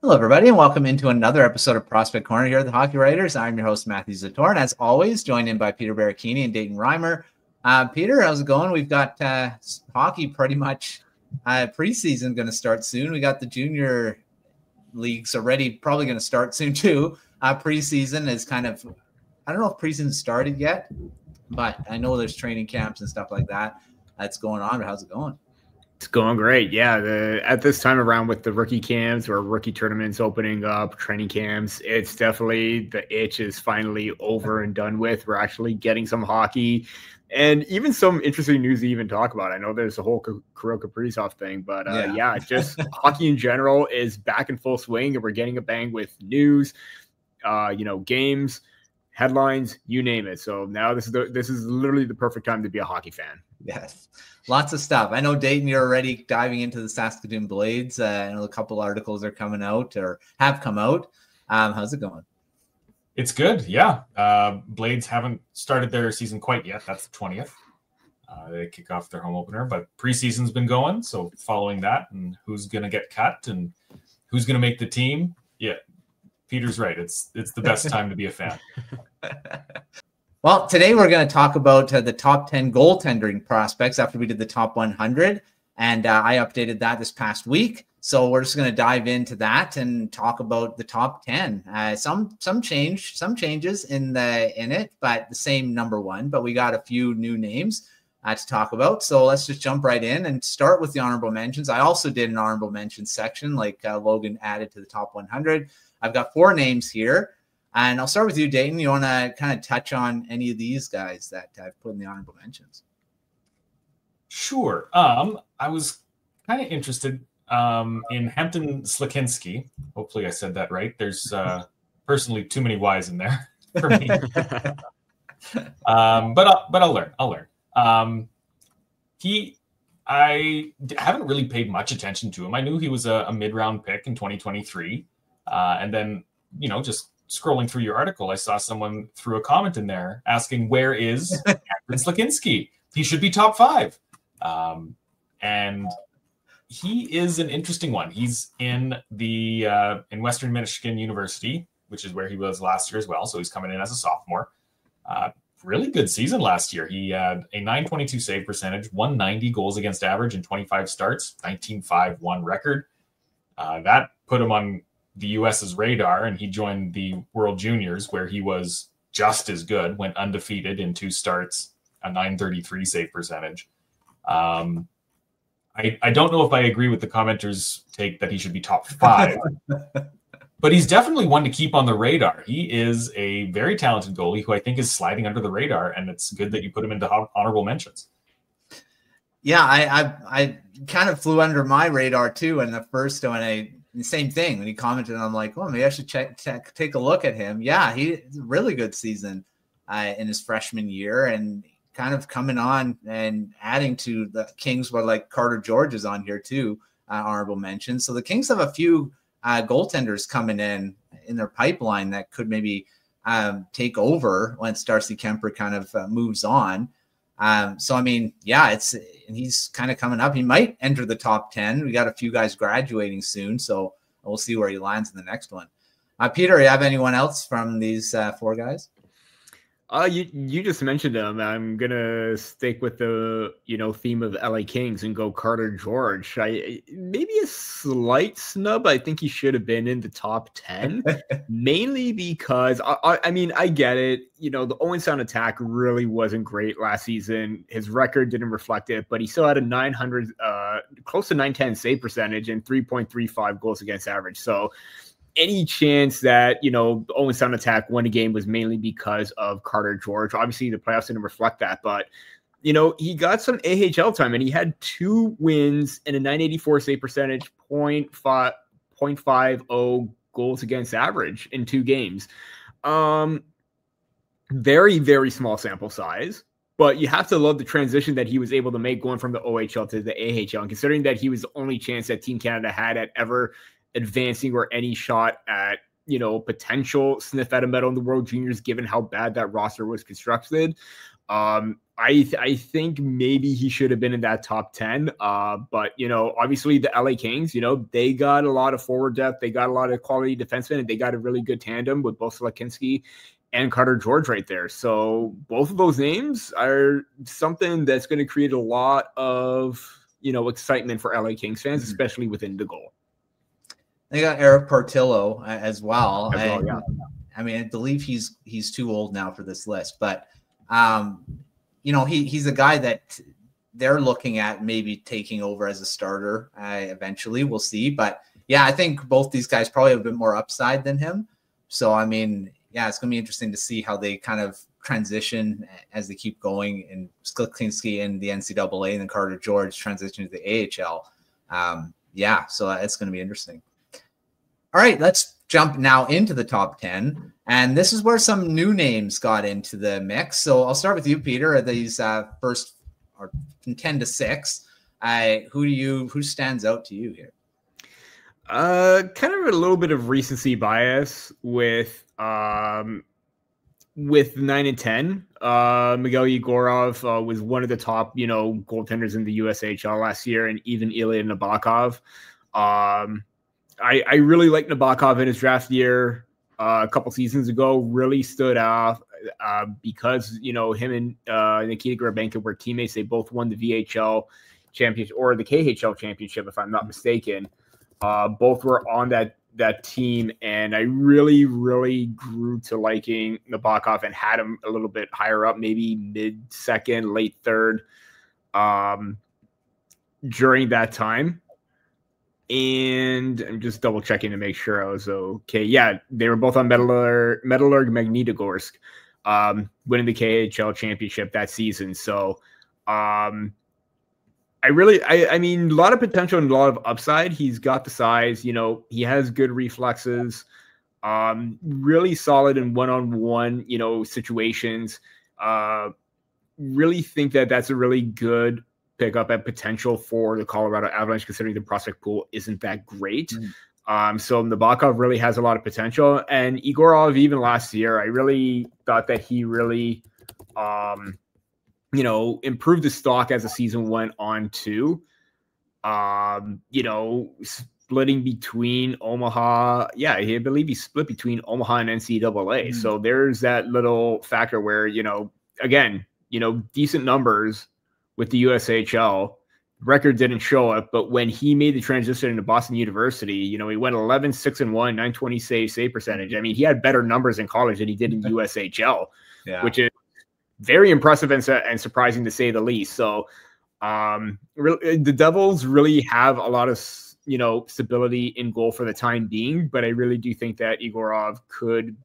Hello, everybody, and welcome into another episode of Prospect Corner here at the Hockey Writers. I'm your host, Matthew Zator, and as always, joined in by Peter Baracchini and Dayton Reimer. Peter, how's it going? We've got hockey pretty much preseason going to start soon. We got the junior leagues already probably going to start soon, too. Preseason is kind of, I don't know if preseason started yet, but I know there's training camps and stuff like that that's going on. But how's it going? It's going great. Yeah. At this time around with the rookie camps or rookie tournaments opening up, training camps, it's definitely the itch is finally over and done with. We're actually getting some hockey and even some interesting news to even talk about. I know there's a whole Kirill Kaprizov thing, but just hockey in general is back in full swing, and we're getting a bang with news, games, headlines, you name it. So now this is literally the perfect time to be a hockey fan. Yes. Lots of stuff. I know, Dayton, you're already diving into the Saskatoon Blades. I know a couple articles are coming out or have come out. How's it going? It's good, yeah. Blades haven't started their season quite yet. That's the 20th. They kick off their home opener, but preseason's been going, so following that and who's going to get cut and who's going to make the team. Yeah, Peter's right. It's the best time to be a fan. Well, today we're going to talk about the top 10 goaltending prospects after we did the top 100, and I updated that this past week. So we're just going to dive into that and talk about the top 10. Some changes in it, but the same number one. But we got a few new names to talk about. So let's just jump right in and start with the honorable mentions. I also did an honorable mentions section, like Logan added to the top 100. I've got 4 names here. And I'll start with you, Dayton. You want to kind of touch on any of these guys that I've put in the honorable mentions? Sure. I was kind of interested in Hampton Slakinski. Hopefully I said that right. There's personally too many Y's in there for me. But I'll learn. I haven't really paid much attention to him. I knew he was a mid-round pick in 2023. And then, just scrolling through your article, I saw someone threw a comment in there asking, where is Hampton Slakinski? He should be top 5. And he is an interesting one. He's in in Western Michigan University, which is where he was last year as well. So he's coming in as a sophomore. Really good season last year. He had a .922 save percentage, 190 goals against average in 25 starts, 19-5-1 record. That put him on the US's radar, and he joined the World Juniors, where he was just as good, went undefeated in 2 starts, a .933 save percentage. I don't know if I agree with the commenters' take that he should be top 5, but he's definitely one to keep on the radar. He is a very talented goalie who I think is sliding under the radar, and it's good that you put him into honorable mentions. Yeah, I kind of flew under my radar too. And the first one, the same thing when he commented, I'm like, well, maybe I should take a look at him. Yeah, he's a really good season in his freshman year, and kind of coming on and adding to the Kings, where like Carter George is on here too, honorable mention. So the Kings have a few goaltenders coming in their pipeline that could maybe take over once Darcy Kemper kind of moves on. So, I mean, yeah, he's kind of coming up. He might enter the top 10. We got a few guys graduating soon, so we'll see where he lands in the next one. Peter, you have anyone else from these 4 guys? You just mentioned them. I'm gonna stick with the theme of LA Kings and go Carter George. Maybe a slight snub. I think he should have been in the top 10, mainly because I mean, I get it. The Owen Sound attack really wasn't great last season. His record didn't reflect it, but he still had a 900, close to 910 save percentage and 3.35 goals against average. So any chance that, the Owen Sound attack won a game was mainly because of Carter George. Obviously, the playoffs didn't reflect that, but, he got some AHL time, and he had 2 wins and a 984 save percentage, 0.50 goals against average in 2 games. Very, very small sample size, but you have to love the transition that he was able to make going from the OHL to the AHL, and considering that he was the only chance that Team Canada had at ever advancing or any shot at, potential sniff at a medal in the World Juniors, given how bad that roster was constructed. I think maybe he should have been in that top 10. But, obviously the LA Kings, they got a lot of forward depth. They got a lot of quality defensemen, and they got a really good tandem with both Slavkinski and Carter George right there. So both of those names are something that's going to create a lot of, excitement for LA Kings fans, especially within the goal. They got Eric Portillo as well. Yeah. I mean, I believe he's too old now for this list, but he's a guy that they're looking at maybe taking over as a starter eventually. We'll see. But yeah, I think both these guys probably have a bit more upside than him. So, I mean, yeah, it's going to be interesting to see how they kind of transition as they keep going, and Slavkinski in the NCAA and then Carter George transition to the AHL. So it's going to be interesting. All right, let's jump now into the top 10. And this is where some new names got into the mix. So I'll start with you, Peter, these first or from 10 to 6. Who stands out to you here? Kind of a little bit of recency bias with 9 and 10. Miguel Yegorov was one of the top, goaltenders in the USHL last year, and even Ilya Nabokov. I really liked Nabokov in his draft year a couple seasons ago. Really stood out because, him and Nikita Grabenko were teammates. They both won the VHL championship, or the KHL championship, if I'm not mistaken. Both were on that team, and I really, really grew to liking Nabokov and had him a little bit higher up, maybe mid-second, late third during that time. And I'm just double checking to make sure I was okay. Yeah, they were both on Metallurg Magnitogorsk, winning the KHL championship that season. So I mean, a lot of potential and a lot of upside. He's got the size, he has good reflexes, really solid in one-on-one, situations. Really think that that's a really good pick up at potential for the Colorado Avalanche, considering the prospect pool isn't that great. So Nabokov really has a lot of potential. And Igorov, even last year, I really thought that he really, improved the stock as the season went on too. Splitting between Omaha. Yeah, I believe he split between Omaha and NCAA. So there's that little factor where, again, decent numbers with the USHL. Record didn't show it, but when he made the transition into Boston University, he went 11-6-1, 920 save percentage. I mean, he had better numbers in college than he did in USHL, which is very impressive and surprising to say the least. So the Devils really have a lot of, stability in goal for the time being, but I really do think that Igorov could,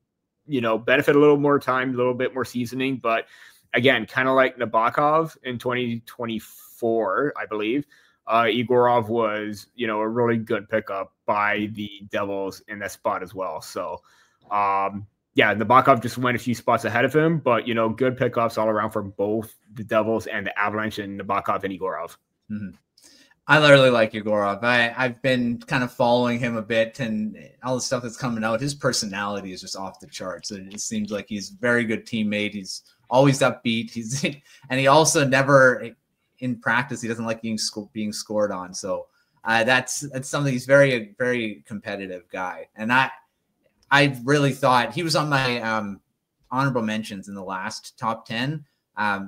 benefit a little more time, a little bit more seasoning. But again, kind of like Nabokov in 2024, I believe, Igorov was, a really good pickup by the Devils in that spot as well. So, Nabokov just went a few spots ahead of him, but, good pickups all around for both the Devils and the Avalanche, and Nabokov and Igorov. I literally like Yegorov. I've been kind of following him a bit, and all the stuff that's coming out. His personality is just off the charts. It seems like he's a very good teammate. He's always upbeat. And he also never, in practice, he doesn't like being scored on. So that's something. He's very, very competitive guy. And I really thought he was on my honorable mentions in the last top 10.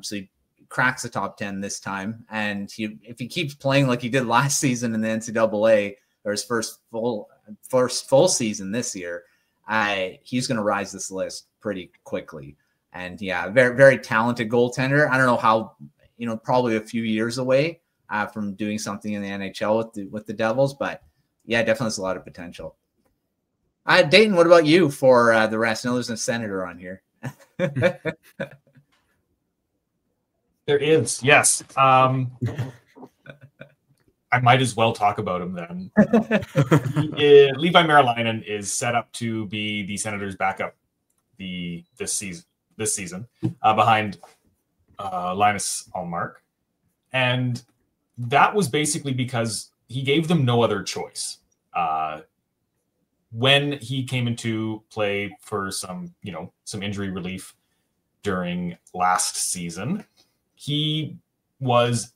So he cracks the top 10 this time. And if he keeps playing like he did last season in the NCAA, or his first full season this year, he's going to rise this list pretty quickly. And yeah, very, very talented goaltender. I don't know how, probably a few years away from doing something in the NHL with the Devils, but yeah, definitely has a lot of potential. Dayton, what about you for the rest? I know there's a senator on here. There is, yes. I might as well talk about him then. Levi Merilainen is set up to be the Senators' backup this season behind Linus Ullmark. And that was basically because he gave them no other choice. When he came into play for some injury relief, during last season. He was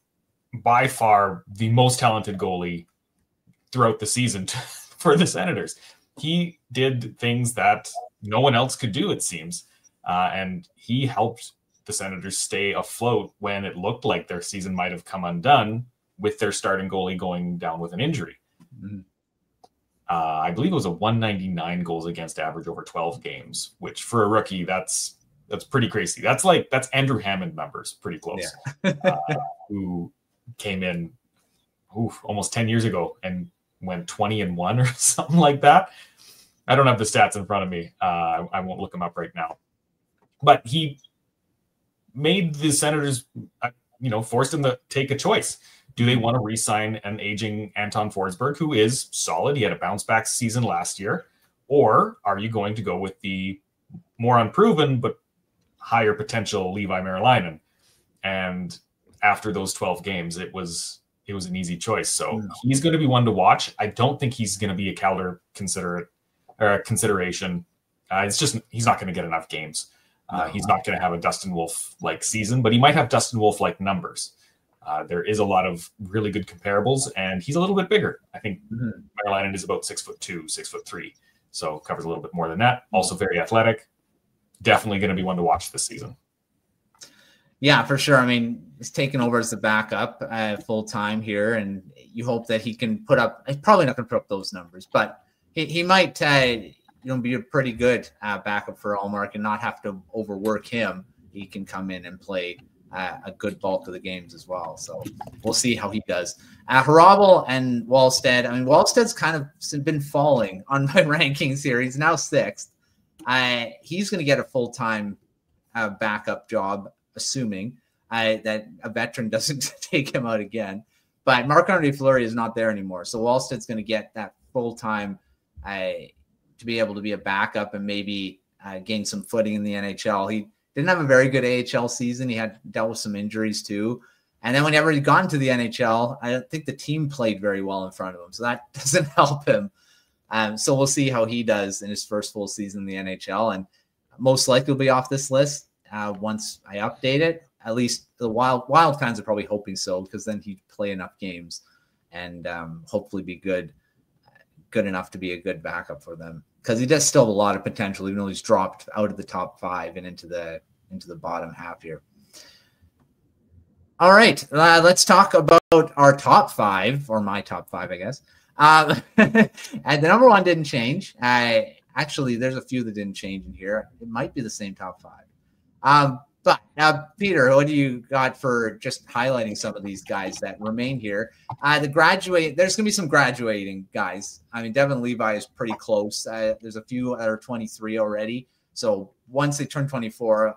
by far the most talented goalie throughout the season for the Senators. He did things that no one else could do, it seems. And he helped the Senators stay afloat when it looked like their season might have come undone with their starting goalie going down with an injury. Mm-hmm. I believe it was a 199 goals against average over 12 games, which for a rookie, that's pretty crazy. That's Andrew Hammond numbers, pretty close, who came in almost 10 years ago and went 20-1 or something like that. I don't have the stats in front of me. I won't look them up right now. But he made the Senators, forced them to take a choice. Do they want to re-sign an aging Anton Forsberg, who is solid? He had a bounce-back season last year. Or are you going to go with the more unproven but higher potential Levi Merilainen? And after those 12 games, it was an easy choice. So he's going to be one to watch. I don't think he's going to be a Calder consideration. It's just he's not going to get enough games. He's not going to have a Dustin Wolf-like season, but he might have Dustin Wolf-like numbers. There is a lot of really good comparables, and he's a little bit bigger. I think Merilainen is about 6'2", 6'3", so covers a little bit more than that. Also very athletic. Definitely going to be one to watch this season. Yeah, for sure. I mean, he's taken over as the backup full time here, and you hope that he can put up. He's probably not going to put up those numbers, but he might, be a pretty good backup for Allmark and not have to overwork him. He can come in and play a good bulk of the games as well. So we'll see how he does. Hrabal and Wallstead. I mean, Wallstead's kind of been falling on my rankings here. He's now 6th. He's going to get a full-time backup job, assuming that a veteran doesn't take him out again. But Marc-Andre Fleury is not there anymore. So Wallstead's going to get that full-time to be able to be a backup and maybe gain some footing in the NHL. He didn't have a very good AHL season. He had dealt with some injuries too. And then whenever he got into the NHL, I don't think the team played very well in front of him. So that doesn't help him. So we'll see how he does in his first full season in the NHL. And most likely will be off this list once I update it. At least the Wild fans are probably hoping so, because then he'd play enough games and hopefully be good enough to be a good backup for them. Because he does still have a lot of potential, even though he's dropped out of the top 5 and into the bottom half here. All right, let's talk about our top 5, or my top 5, I guess. And the number 1 didn't change. Actually, there's a few that didn't change in here. It might be the same top 5. But now, Peter, what do you got for just highlighting some of these guys that remain here? There's going to be some graduating guys. I mean, Devin Levi is pretty close. There's a few that are 23 already. So once they turn 24,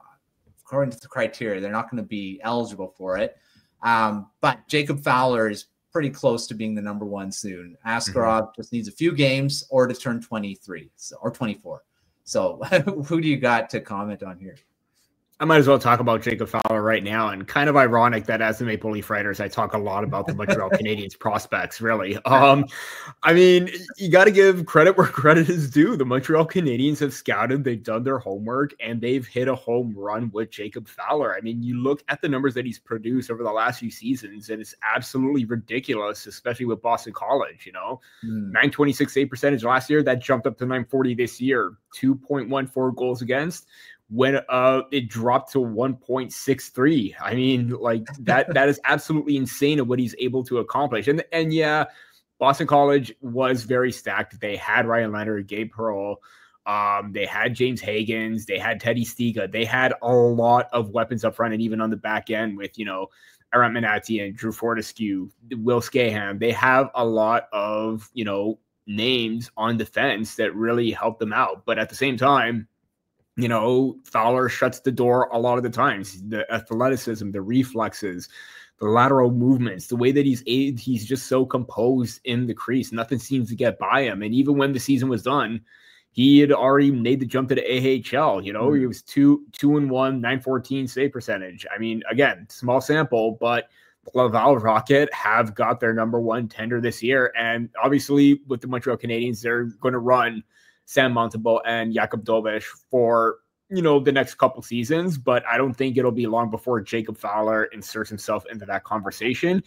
according to the criteria, they're not going to be eligible for it. But Jacob Fowler is pretty close to being the number 1 soon. Askarov just needs a few games or to turn 23 or 24. So who do you got to comment on here? I might as well talk about Jacob Fowler right now. And kind of ironic that as the Maple Leaf writers, I talk a lot about the Montreal Canadiens prospects, really. I mean, you got to give credit where credit is due. The Montreal Canadiens have scouted, they've done their homework, and they've hit a home run with Jacob Fowler. I mean, you look at the numbers that he's produced over the last few seasons, and it's absolutely ridiculous, especially with Boston College, 926 save percentage last year. That jumped up to 940 this year, 2.14 goals against. When it dropped to 1.63. I mean, like that is absolutely insane of what he's able to accomplish. And yeah, Boston College was very stacked. They had Ryan Leonard, Gabe Pearl, they had James Higgins, they had Teddy Stiga. They had a lot of weapons up front and even on the back end with, Aaron Manati and Drew Fortescue, Will Scaham. They have a lot of, names on defense that really help them out. But at the same time, Fowler shuts the door a lot of the times. The athleticism, the reflexes, the lateral movements, the way that he's just so composed in the crease. Nothing seems to get by him. And even when the season was done, he had already made the jump to the AHL. He was 2-1, 914 save percentage. I mean, again, small sample, but Laval Rocket have got their number 1 tender this year. And obviously with the Montreal Canadiens, they're going to run Sam Montembeault and Jakub Dovish for, the next couple seasons, but I don't think it'll be long before Jacob Fowler inserts himself into that conversation.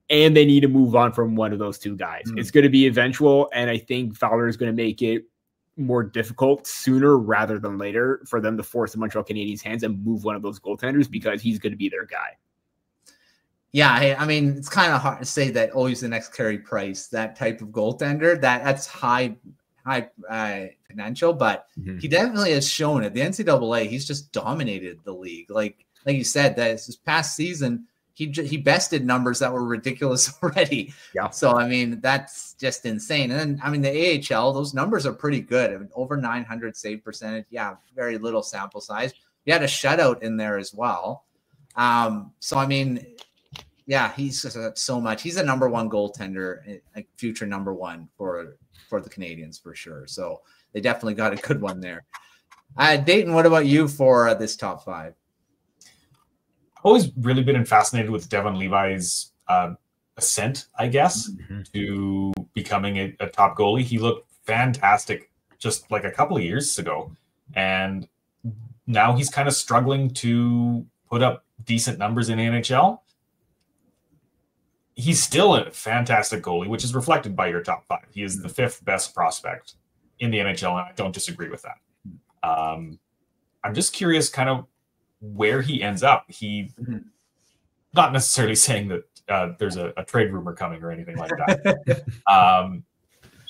And they need to move on from one of those two guys. It's going to be eventual, and I think Fowler is going to make it more difficult sooner rather than later for them to force the Montreal Canadiens' hands and move one of those goaltenders, because he's going to be their guy. Yeah, I mean, it's kind of hard to say that he's the next Carey Price, that type of goaltender. That's high potential, but he definitely has shown at the NCAA. He's just dominated the league. Like you said, that this past season, he bested numbers that were ridiculous already. Yeah. So, I mean, that's just insane. And then, I mean, the AHL, those numbers are pretty good. I mean, over 900 save percentage. Yeah, very little sample size. You had a shutout in there as well. So, I mean, yeah, he's just so much. He's a number one goaltender, like future number one for the Canadiens for sure. So they definitely got a good one there. Dayton, what about you for this top five? Always really been fascinated with Devon Levi's ascent, I guess, to becoming a top goalie. He looked fantastic just like a couple of years ago, and now he's kind of struggling to put up decent numbers in the NHL. He's still a fantastic goalie, which is reflected by your top five. He is the fifth best prospect in the NHL, and I don't disagree with that. I'm just curious kind of where he ends up. He not necessarily saying that there's a trade rumor coming or anything like that.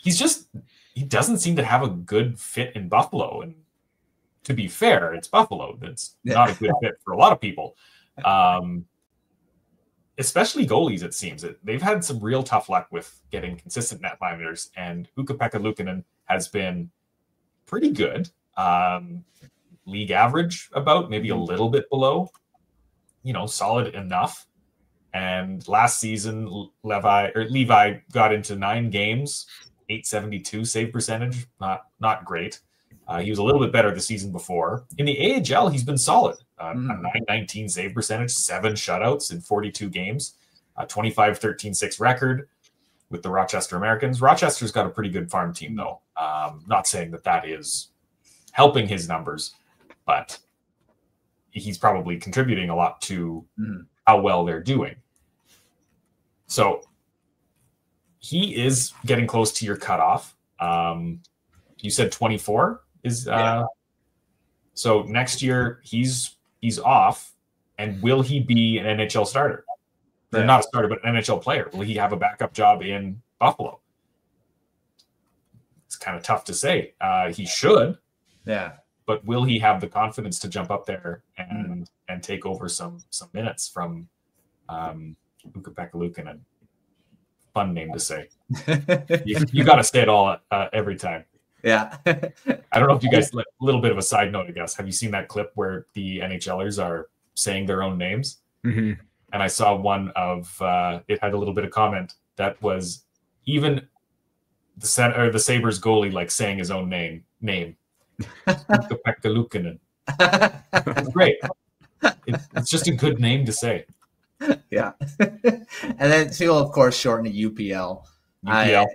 He doesn't seem to have a good fit in Buffalo. And to be fair, it's Buffalo. That's not a good fit for a lot of people. Especially goalies, it seems. They've had some real tough luck with getting consistent netminders, and Ukko-Pekka Luukkonen has been pretty good. League average about, maybe a little bit below, solid enough. And last season, Levi got into 9 games, 872 save percentage, not great. He was a little bit better the season before. In the AHL, he's been solid. A 919 save percentage, 7 shutouts in 42 games, a 25-13-6 record with the Rochester Americans. Rochester's got a pretty good farm team, though. Not saying that is helping his numbers, but he's probably contributing a lot to how well they're doing. So he is getting close to your cutoff. You said 24 is so next year he's off, and will he be an NHL starter? Or not a starter, but an NHL player. Will he have a backup job in Buffalo? It's kind of tough to say. He should. Yeah. But will he have the confidence to jump up there and take over some minutes from Ukko-Pekka Luukkonen? Fun name to say. You got to say it all every time. Yeah. I don't know if you guys, a little bit of a side note, I guess. Have you seen that clip where the NHLers are saying their own names? And I saw one of, it had a little bit of comment that was even the Sabres goalie like saying his own name. Ukko-Pekka Luukkonen. It's great. It's just a good name to say. Yeah. And then he'll, of course, shorten to UPL. I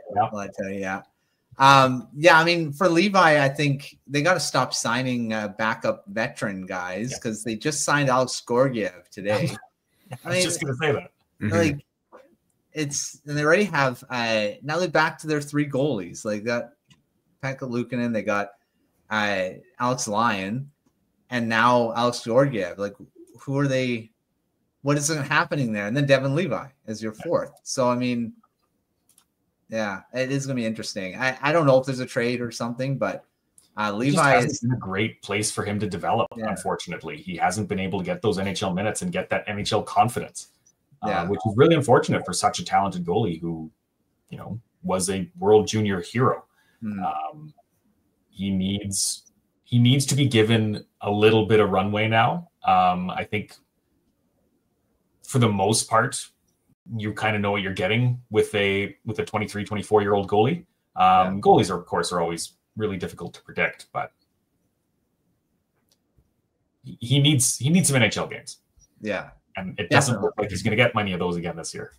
tell you, yeah. I mean, for Levi, I think they got to stop signing backup veteran guys because they just signed Alex Gorgiev today. I was just going to say that. Like, and they already have, now they're back to their 3 goalies. Like, got Pekka Luukkonen, they got Alex Lyon, and now Alex Gorgiev. Like, who are they? What is happening there? And then Devon Levi is your 4th. So, I mean, yeah, it is going to be interesting. I don't know if there's a trade or something, but Levi is a great place for him to develop. Unfortunately, he hasn't been able to get those NHL minutes and get that NHL confidence, which is really unfortunate for such a talented goalie who, was a World Junior hero. He needs to be given a little bit of runway now. I think for the most part, you kind of know what you're getting with a 23, 24-year-old goalie. Goalies, of course, are always really difficult to predict, but he needs some NHL games. Yeah. And it doesn't look like he's going to get many of those again this year.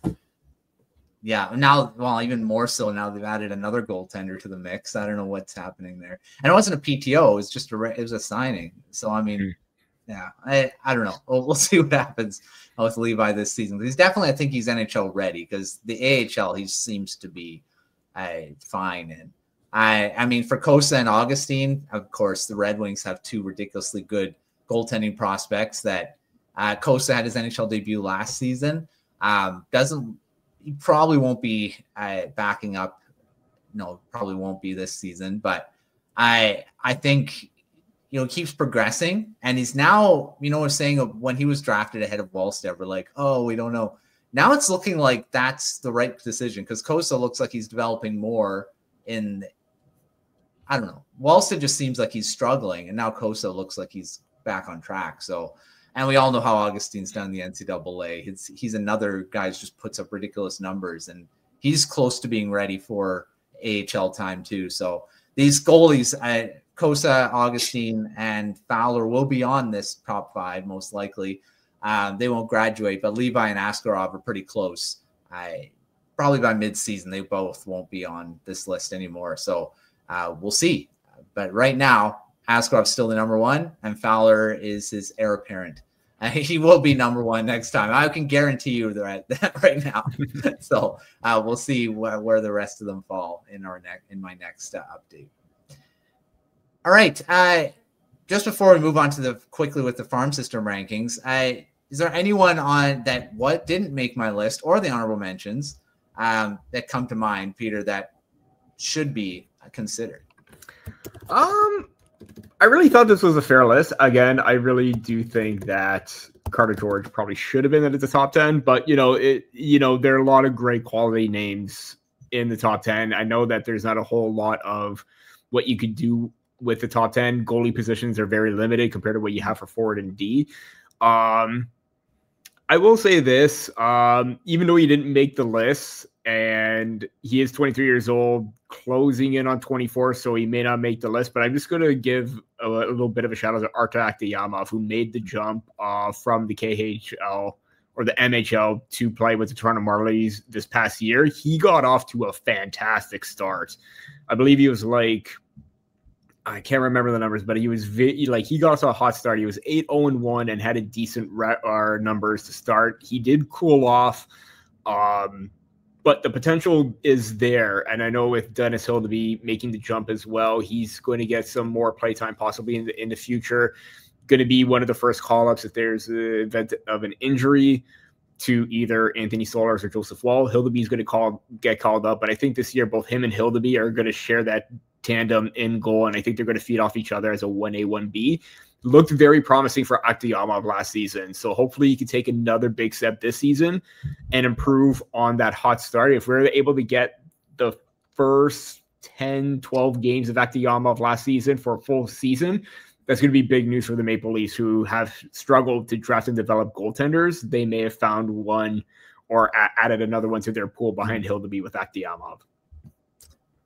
Yeah, now, well, even more so now they've added another goaltender to the mix. I don't know what's happening there. And it wasn't a PTO; it was just it was a signing. So I mean, yeah, I don't know. We'll see what happens with Levi this season. He's definitely, I think he's NHL ready because the AHL he seems to be fine in. I mean, for Kosa and Augustine, of course, the Red Wings have two ridiculously good goaltending prospects. That Kosa had his NHL debut last season. He probably won't be backing up. No, probably won't be this season. But I think, keeps progressing. And he's now, was saying when he was drafted ahead of Wallstedt, we're like, oh, we don't know. Now it's looking like that's the right decision because Kosa looks like he's developing more in, I don't know. Wallstedt just seems like he's struggling. And now Kosa looks like he's back on track. So, and we all know how Augustine's done in the NCAA. He's another guy who just puts up ridiculous numbers, and he's close to being ready for AHL time too. So these goalies, Kosa, Augustine, and Fowler will be on this top five most likely. They won't graduate, but Levi and Askarov are pretty close. Probably by mid-season, they both won't be on this list anymore. So we'll see. But right now, Askarov's still the number one, and Fowler is his heir apparent. He will be number one next time. I can guarantee you that right now. So we'll see where the rest of them fall in my next update. All right. Just before we move on to quickly with the farm system rankings, is there anyone on that didn't make my list or the honorable mentions that come to mind, Peter, that should be considered? I really thought this was a fair list. Again, I really do think that Carter George probably should have been at the top 10, but there are a lot of great quality names in the top 10. I know that there's not a whole lot of what you could do with the top 10. Goalie positions are very limited compared to what you have for forward and D. I will say this, even though he didn't make the list and he is 23 years old, closing in on 24, so he may not make the list, but I'm just going to give a little bit of a shout out to Arta Akhtayamov, who made the jump from the KHL or the NHL to play with the Toronto Marlies this past year. He got off to a fantastic start. I believe he was I can't remember the numbers, but he was he got off to a hot start. He was 8-0-1 and had a decent numbers to start. He did cool off, but the potential is there. And I know with Dennis Hildeby making the jump as well, he's going to get some more playtime possibly in the future. Going to be one of the first call-ups if there's an event of an injury to either Anthony Solars or Joseph Wall. Hildeby is going to get called up, but I think this year both him and Hildeby are going to share that tandem in goal, and I think they're going to feed off each other as a 1A, 1B. Looked very promising for Akhtayamov last season, so hopefully he can take another big step this season and improve on that hot start. If we're able to get the first 10, 12 games of Akhtayamov last season for a full season, that's going to be big news for the Maple Leafs, who have struggled to draft and develop goaltenders. They may have found one or added another one to their pool behind Hildeby with Akhtayamov.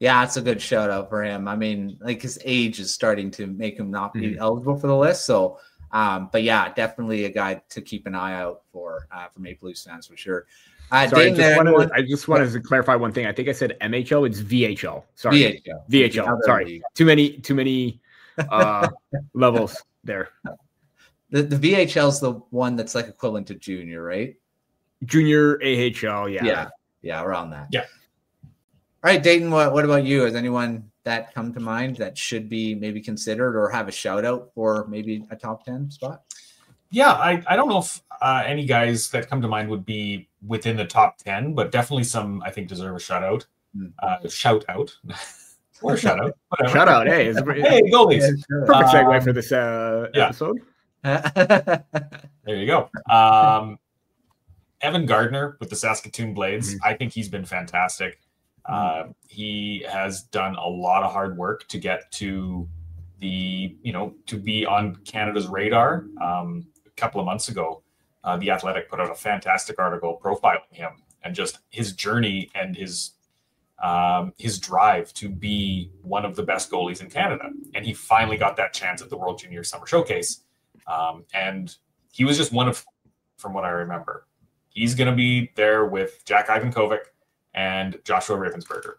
Yeah, it's a good shout out for him. I mean, his age is starting to make him not be eligible for the list. So, but yeah, definitely a guy to keep an eye out for Maple Leafs fans for sure. Sorry, I just wanted to clarify one thing. I think I said MHL. It's VHL. Sorry, VHL. Sorry, too many levels there. The VHL is the one that's equivalent to junior, right? Junior AHL. Yeah, around that. Yeah. All right, Dayton, what about you? Has anyone that come to mind that should be maybe considered or have a shout out for maybe a top 10 spot? Yeah, I don't know if any guys that come to mind would be within the top 10, but definitely some I think deserve a shout out. Shout out. Or shout out. Whatever. Shout out. Hey, hey, goalies. Yeah, perfect segue for this episode. There you go. Evan Gardner with the Saskatoon Blades. I think he's been fantastic. He has done a lot of hard work to get to to be on Canada's radar. A couple of months ago, The Athletic put out a fantastic article profiling him and just his journey and his drive to be one of the best goalies in Canada. And he finally got that chance at the World Junior Summer Showcase. And he was just one of, from what I remember, he's going to be there with Jack Ivankovic and Joshua Ravensburger.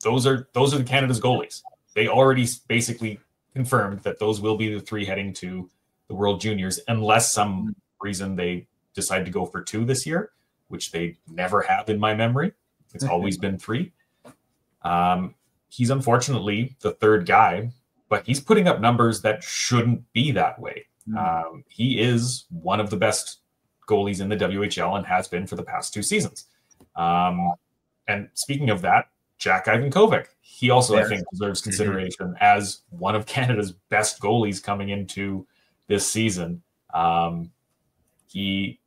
Those are the Canada's goalies. They already basically confirmed that those will be the three heading to the World Juniors, unless some reason they decide to go for two this year, which they never have in my memory. It's always been three. He's unfortunately the third guy, but he's putting up numbers that shouldn't be that way. He is one of the best goalies in the WHL and has been for the past 2 seasons. And speaking of that, Jack Ivankovic, he also, I think, deserves consideration as one of Canada's best goalies coming into this season. He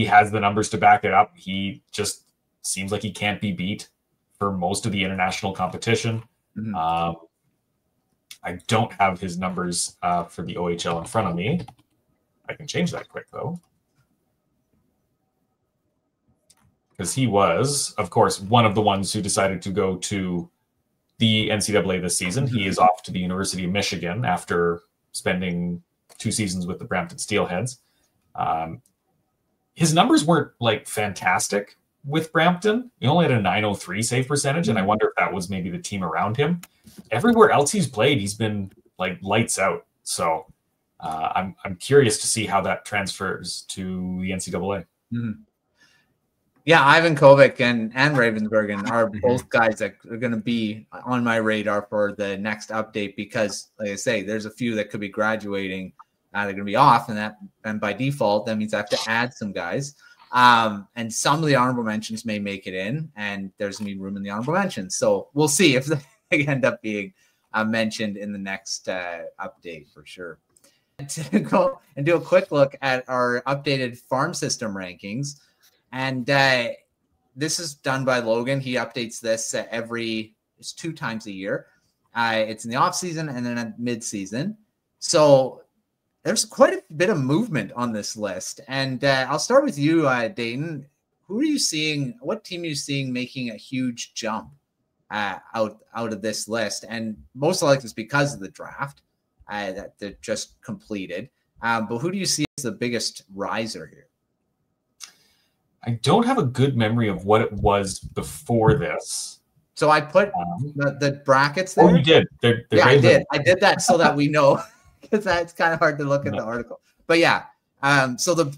has the numbers to back it up. He just seems like he can't be beat for most of the international competition. I don't have his numbers for the OHL in front of me. I can change that quick, though. Because he was, of course, one of the ones who decided to go to the NCAA this season. He is off to the University of Michigan after spending 2 seasons with the Brampton Steelheads. His numbers weren't like fantastic with Brampton. He only had a .903 save percentage, and I wonder if that was maybe the team around him. Everywhere else he's played, he's been like lights out. So I'm curious to see how that transfers to the NCAA. Yeah, Ivankovic and Ravensburgen are both guys that are going to be on my radar for the next update because, like I say, there's a few that could be graduating. They're going to be off, and by default, that means I have to add some guys. And some of the honorable mentions may make it in, and there's going to be room in the honorable mentions. So we'll see if they end up being mentioned in the next update for sure. To go and do a quick look at our updated farm system rankings. And this is done by Logan. He updates this it's 2 times a year. It's in the off season and then at mid season. So there's quite a bit of movement on this list. And I'll start with you, Dayton. Who are you seeing? What team are you seeing making a huge jump out of this list? And most likely it's because of the draft that they just completed. But who do you see as the biggest riser here? I don't have a good memory of what it was before this. So I put the brackets there. Oh, you did? They're I did. I did that so that we know, because that's kind of hard to look at the article. But yeah, so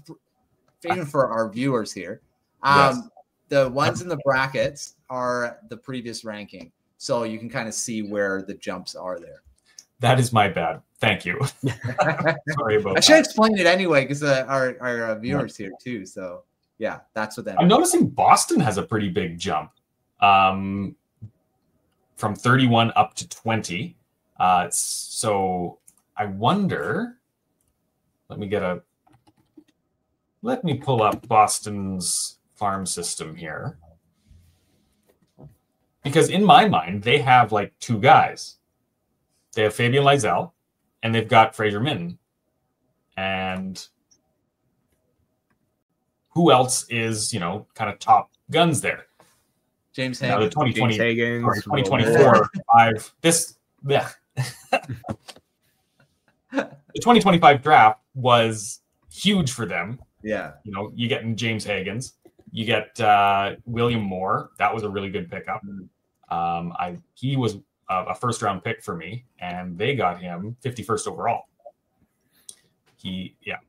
even for our viewers here, the ones in the brackets are the previous ranking. So you can kind of see where the jumps are there. That is my bad. Thank you. Sorry about that. I should explain it anyway because our viewers here too. So. Yeah, that's what that I'm noticing Boston has a pretty big jump from 31 up to 20. So I wonder, let me pull up Boston's farm system here. Because in my mind, they have like 2 guys. They have Fabian Lysell and they've got Fraser Minton. And who else is, kind of top guns there? James Hagen. The 2024 the 2025 draft was huge for them. Yeah. You get in James Hagens, you get William Moore. That was a really good pickup. He was a first round pick for me, and they got him 51st overall.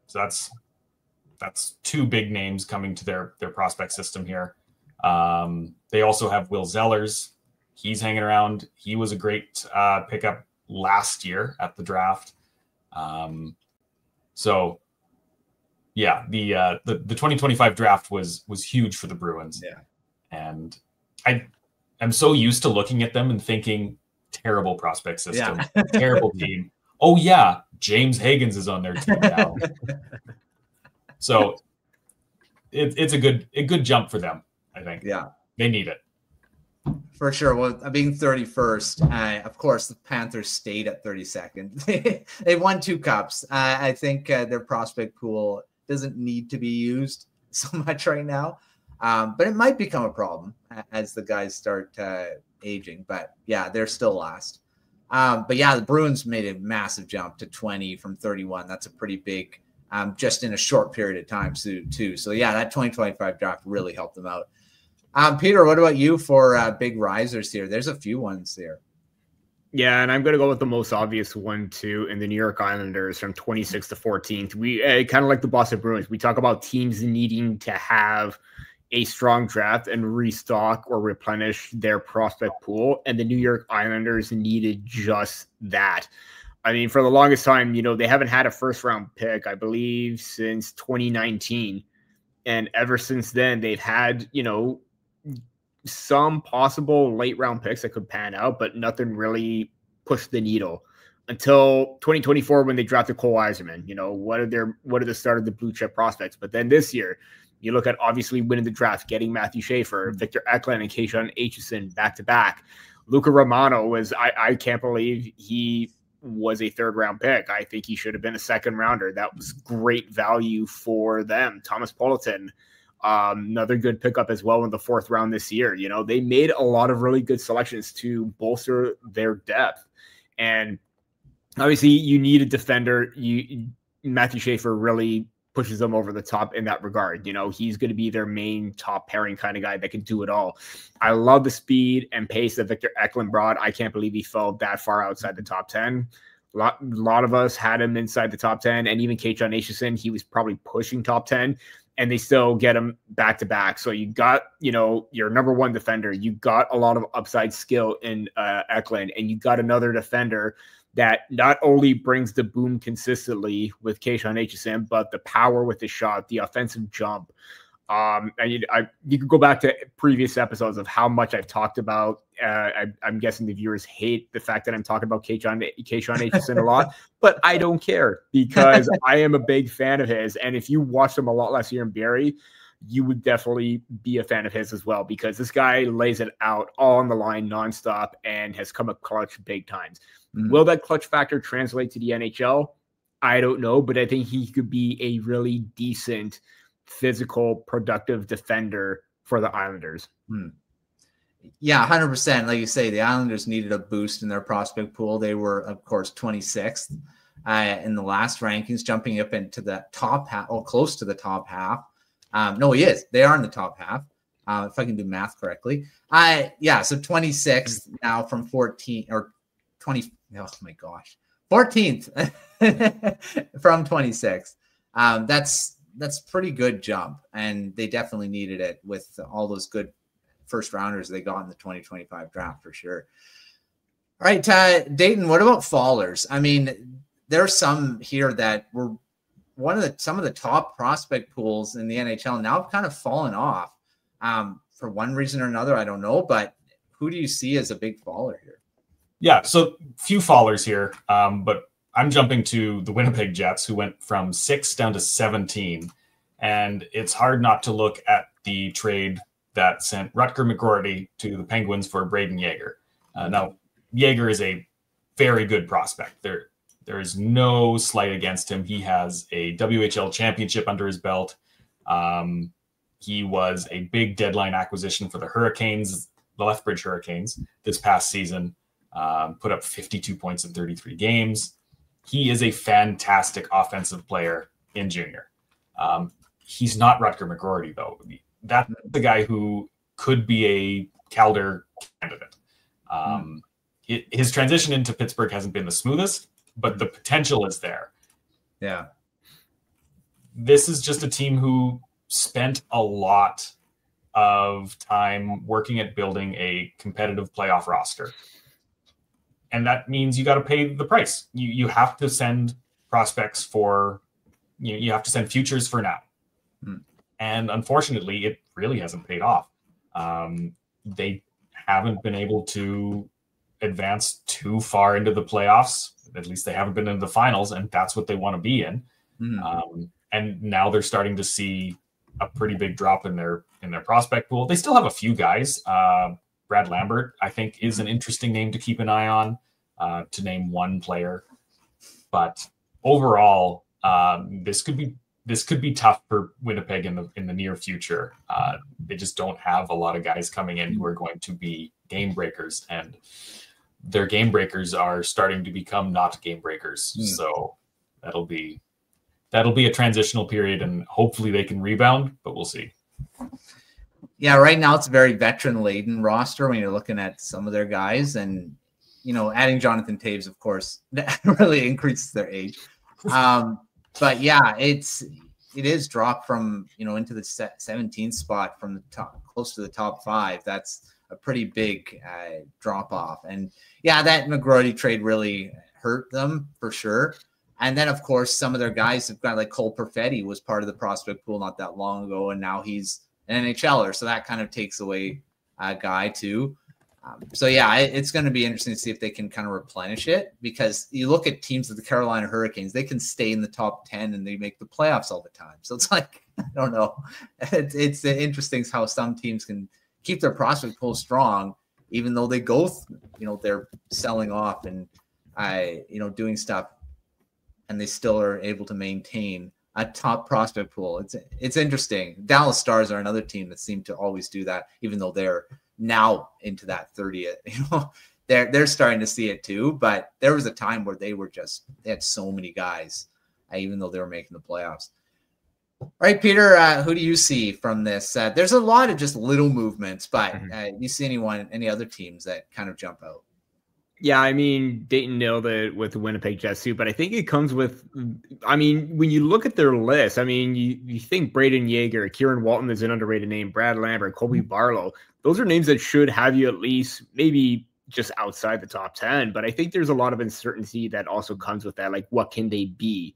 So that's 2 big names coming to their prospect system here. They also have Will Zellers. He's hanging around. He was a great pickup last year at the draft. So yeah, the 2025 draft was huge for the Bruins. Yeah. And I'm so used to looking at them and thinking terrible prospect system, terrible team. Oh yeah, James Hagens is on their team now. So it's a good jump for them, I think. Yeah. They need it. For sure. Well, being 31st, of course, the Panthers stayed at 32nd. They won 2 cups. I think their prospect pool doesn't need to be used so much right now. But it might become a problem as the guys start aging. But yeah, they're still last. But yeah, the Bruins made a massive jump to 20 from 31. That's a pretty big just in a short period of time too. So yeah, that 2025 draft really helped them out. Peter, what about you for big risers here? There's a few ones there. Yeah, and I'm going to go with the most obvious one, too, in the New York Islanders from 26th to 14th. We kind of like the Boston Bruins. We talk about teams needing to have a strong draft and restock or replenish their prospect pool, and the New York Islanders needed just that. I mean, for the longest time, they haven't had a first-round pick, I believe, since 2019. And ever since then, they've had, some possible late round picks that could pan out, but nothing really pushed the needle until 2024 when they drafted Cole Eiserman. What are the start of the blue chip prospects? But then this year, you look at obviously winning the draft, getting Matthew Schaefer, Victor Eklund, and Keishon Aitchison back to back. Luca Romano I can't believe he was a third round pick. I think he should have been a second rounder. That was great value for them. Thomas Politan, another good pickup as well in the fourth round this year. They made a lot of really good selections to bolster their depth. And obviously you need a defender. Matthew Schaefer really pushes them over the top in that regard. He's going to be their main top pairing kind of guy that can do it all. I love the speed and pace that Victor Eklund brought. I can't believe he fell that far outside the top 10. A lot of us had him inside the top 10, and even Keishon Aitchison, he was probably pushing top 10. And they still get him back to back. So you got, your number one defender. You got a lot of upside skill in Eklund, and you got another defender that not only brings the boom consistently with Keishon Aitchison, but the power with the shot, the offensive jump. And you could go back to previous episodes of how much I've talked about. I'm guessing the viewers hate the fact that I'm talking about Keishon Aitchison a lot, but I don't care because I am a big fan of his. And if you watched him a lot last year in Barrie, you would definitely be a fan of his as well, because this guy lays it out all on the line nonstop and has come up clutch big times. Mm-hmm. Will that clutch factor translate to the NHL? I don't know, but I think he could be a really decent physical, productive defender for the Islanders. Yeah, 100%. Like you say, the Islanders needed a boost in their prospect pool. They were, of course, 26th in the last rankings, jumping up into the top half, or close to the top half. No, he is. They are in the top half, if I can do math correctly. Yeah, so 26th now from 14 or 20. Oh my gosh, 14th from 26th. That's pretty good jump, and they definitely needed it with all those good first rounders they got in the 2025 draft for sure. All right, Dayton, what about fallers? I mean, there's some here that were some of the top prospect pools in the NHL now have kind of fallen off for one reason or another. I don't know, but who do you see as a big faller here? Yeah, so few fallers here, but I'm jumping to the Winnipeg Jets, who went from 6 down to 17. And it's hard not to look at the trade that sent Rutger McGroarty to the Penguins for Braden Yager. Now, Yager is a very good prospect. There is no slight against him. He has a WHL championship under his belt. He was a big deadline acquisition for the Hurricanes, the Lethbridge Hurricanes, this past season. Put up 52 points in 33 games. He is a fantastic offensive player in junior. He's not Rutger McGroarty, though. That's the guy who could be a Calder candidate. His transition into Pittsburgh hasn't been the smoothest, but the potential is there. Yeah. This is just a team who spent a lot of time working at building a competitive playoff roster. And that means you got to pay the price. You have to send prospects for, you have to send futures for now. And unfortunately, it really hasn't paid off. They haven't been able to advance too far into the playoffs. At least they haven't been into the finals, and that's what they want to be in. And now they're starting to see a pretty big drop in their prospect pool. They still have a few guys. Brad Lambert, I think, is an interesting name to keep an eye on, to name one player. But overall, this could be tough for Winnipeg in the near future. They just don't have a lot of guys coming in who are going to be game breakers, and their game breakers are starting to become not game breakers. So that'll be that'll be a transitional period, and hopefully they can rebound, but we'll see. Yeah, right now it's a very veteran-laden roster when you're looking at some of their guys, and adding Jonathan Taves, of course, really increases their age. But yeah, it is dropped from into the 17th spot from the top, close to the top 5. That's a pretty big drop off, and yeah, that McGroarty trade really hurt them for sure. And then of course some of their guys have got, like Cole Perfetti was part of the prospect pool not that long ago, and now he's an NHLer, so that kind of takes away a guy too. So yeah, it's going to be interesting to see if they can kind of replenish it, because you look at teams like the Carolina Hurricanes, they can stay in the top 10 and they make the playoffs all the time. So it's like, I don't know. It's interesting how some teams can keep their prospect pool strong, even though they go, they're selling off and, doing stuff, and they still are able to maintain a top prospect pool. It's interesting. Dallas Stars are another team that seem to always do that, even though they're now into that 30th. They're starting to see it too. But there was a time where they had so many guys, even though they were making the playoffs. All right, Peter, who do you see from this? There's a lot of just little movements, but you see any other teams that kind of jump out? Yeah, I mean, Dayton nailed it with the Winnipeg Jets too, but I think it comes with, when you look at their list, you think Braden Yeager, Kieran Walton is an underrated name, Brad Lambert, Colby Barlow. Those are names that should have you at least maybe just outside the top 10, but I think there's a lot of uncertainty that also comes with that. Like, what can they be?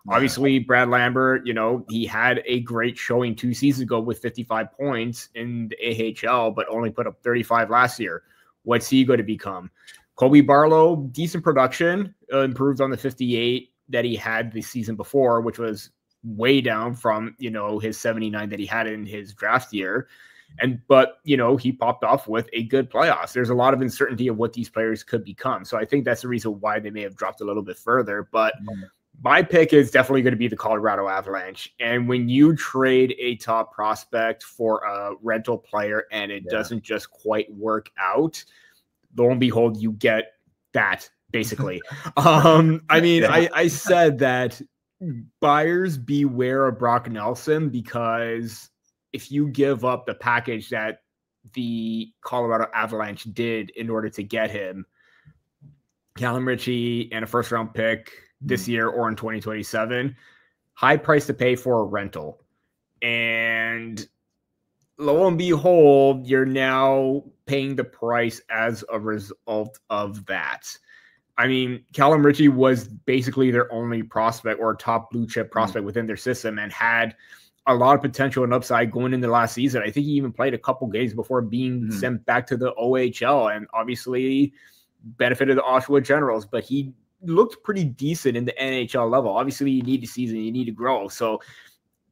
Yeah. Obviously, Brad Lambert, he had a great showing 2 seasons ago with 55 points in the AHL, but only put up 35 last year. What's he going to become? Colby Barlow, decent production, improved on the 58 that he had the season before, which was way down from, his 79 that he had in his draft year. But he popped off with a good playoffs. There's a lot of uncertainty of what these players could become. So I think that's the reason why they may have dropped a little bit further. But my pick is definitely going to be the Colorado Avalanche. And when you trade a top prospect for a rental player and it doesn't just quite work out, lo and behold, you get that, basically. I said that buyers beware of Brock Nelson, because if you give up the package that the Colorado Avalanche did in order to get him, Callum Ritchie and a first-round pick this year or in 2027, high price to pay for a rental. And lo and behold, you're now paying the price as a result of that. Callum Ritchie was basically their only prospect or top blue chip prospect within their system, and had a lot of potential and upside going into last season. I think he even played a couple games before being sent back to the OHL, and obviously benefited the Oshawa Generals, but he looked pretty decent in the NHL level. Obviously, you need a season, you need to grow. So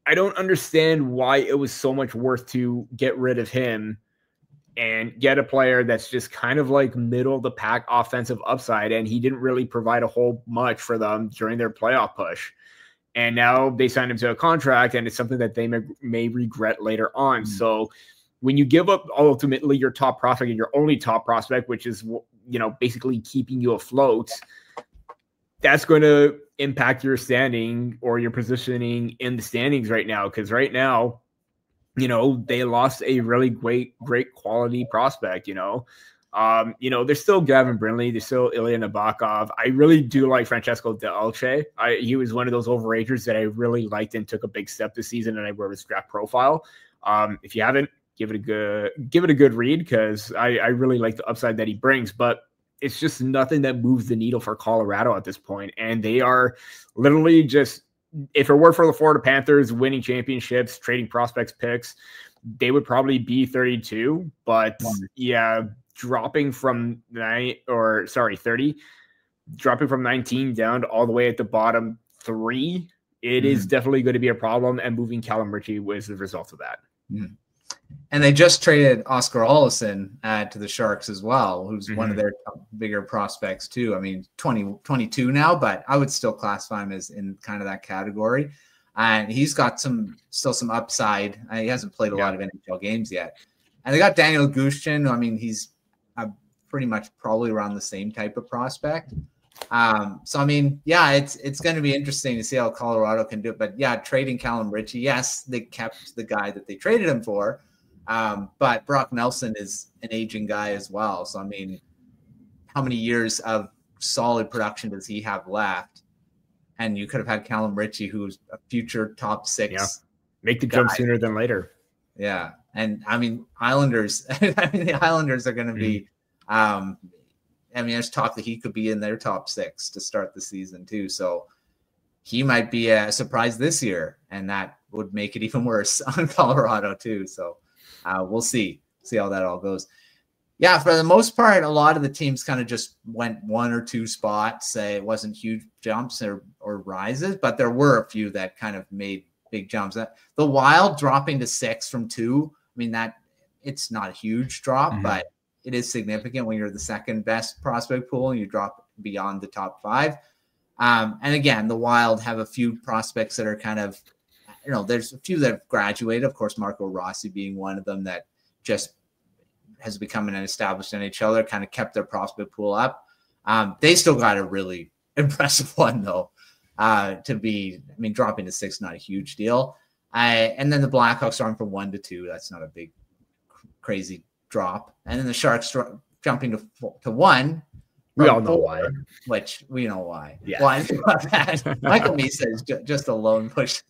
I don't understand why it was so much worth to get rid of him and get a player that's just kind of like middle of the pack offensive upside. And he didn't really provide a whole much for them during their playoff push. And now they signed him to a contract, and it's something that they may regret later on. So when you give up ultimately your top prospect and your only top prospect, which is, basically keeping you afloat, that's going to impact your standing or your positioning in the standings right now. Because right now, they lost a really great quality prospect, there's still Gavin Brindley, there's still Ilya Nabokov. I really do like Francesco Delce. He was one of those overagers that I really liked and took a big step this season, and I wrote his draft profile. If you haven't, give it a good read, because I really like the upside that he brings. But it's just nothing that moves the needle for Colorado at this point. And they are literally just, if it were for the Florida Panthers winning championships, trading prospects picks, they would probably be 32. But dropping from 30, dropping from 19 down to all the way at the bottom 3, it is definitely going to be a problem. And moving Callum Ritchie was the result of that. And they just traded Oscar Olsson to the Sharks as well, who's one of their bigger prospects too. 22 now, but I would still classify him as in kind of that category. And he's got still some upside. He hasn't played a lot of NHL games yet. And they got Daniel Gushchin. He's pretty much probably around the same type of prospect. So I mean, yeah, it's going to be interesting to see how Colorado can do it. But yeah, trading Callum Ritchie, yes, they kept the guy that they traded him for, but Brock Nelson is an aging guy as well. So I mean, how many years of solid production does he have left? And you could have had Callum Ritchie, who's a future top 6. Yeah. Make the jump sooner than later. Yeah. And I mean, Islanders, the Islanders are going to be, there's talk that he could be in their top 6 to start the season too. So he might be a surprise this year, and that would make it even worse on Colorado too. So we'll see how that all goes. Yeah, for the most part, a lot of the teams kind of just went 1 or 2 spots. It wasn't huge jumps or rises, but there were a few that kind of made big jumps. The Wild dropping to 6 from 2. I mean, that it's not a huge drop, but it is significant when you're the second best prospect pool and you drop beyond the top 5. And again, the Wild have a few prospects that are kind of, there's a few that have graduated. Of course, Marco Rossi being one of them that just has become an established NHLer, kind of kept their prospect pool up. They still got a really impressive one though, dropping to 6, not a huge deal. And then the Blackhawks are on from 1 to 2. That's not a big, crazy drop. And then the Sharks jumping to 1. We all know why. Which we know why. Yeah. Why that? Michael Misa is just a lone push.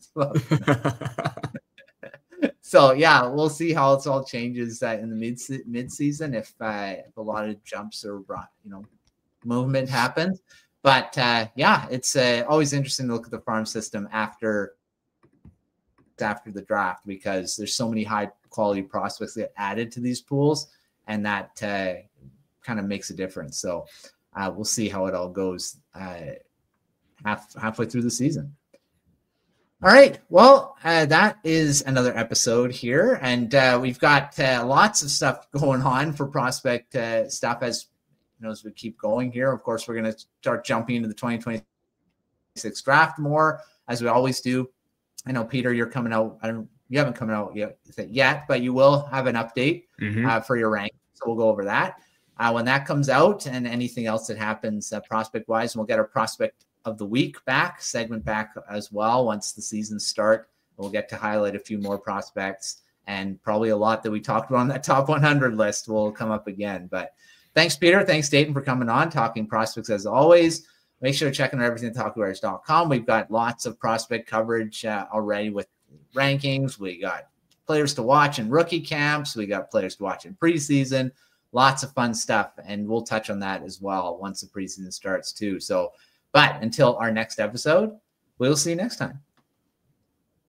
So yeah, we'll see how it all changes in the mid season if a lot of jumps or movement happens. But yeah, it's always interesting to look at the farm system after the draft, because there's so many high quality prospects that get added to these pools, and that kind of makes a difference. So we'll see how it all goes halfway through the season. All right. Well, that is another episode here, and we've got lots of stuff going on for prospect stuff as we keep going here. Of course, we're going to start jumping into the 2026 draft more, as we always do. I know, Peter, you're coming out. You haven't come out yet, but you will have an update for your rank. So we'll go over that when that comes out, and anything else that happens prospect-wise. And we'll get our prospect of the week segment back as well once the season start. We'll get to highlight a few more prospects, and probably a lot that we talked about on that top 100 list will come up again. But thanks, Peter. Thanks, Dayton, for coming on, talking prospects as always. Make sure to check out everything at TalkingWriters.com. We've got lots of prospect coverage already with rankings. We got players to watch in rookie camps. We got players to watch in preseason. Lots of fun stuff, and we'll touch on that as well once the preseason starts too. So, but until our next episode, we'll see you next time.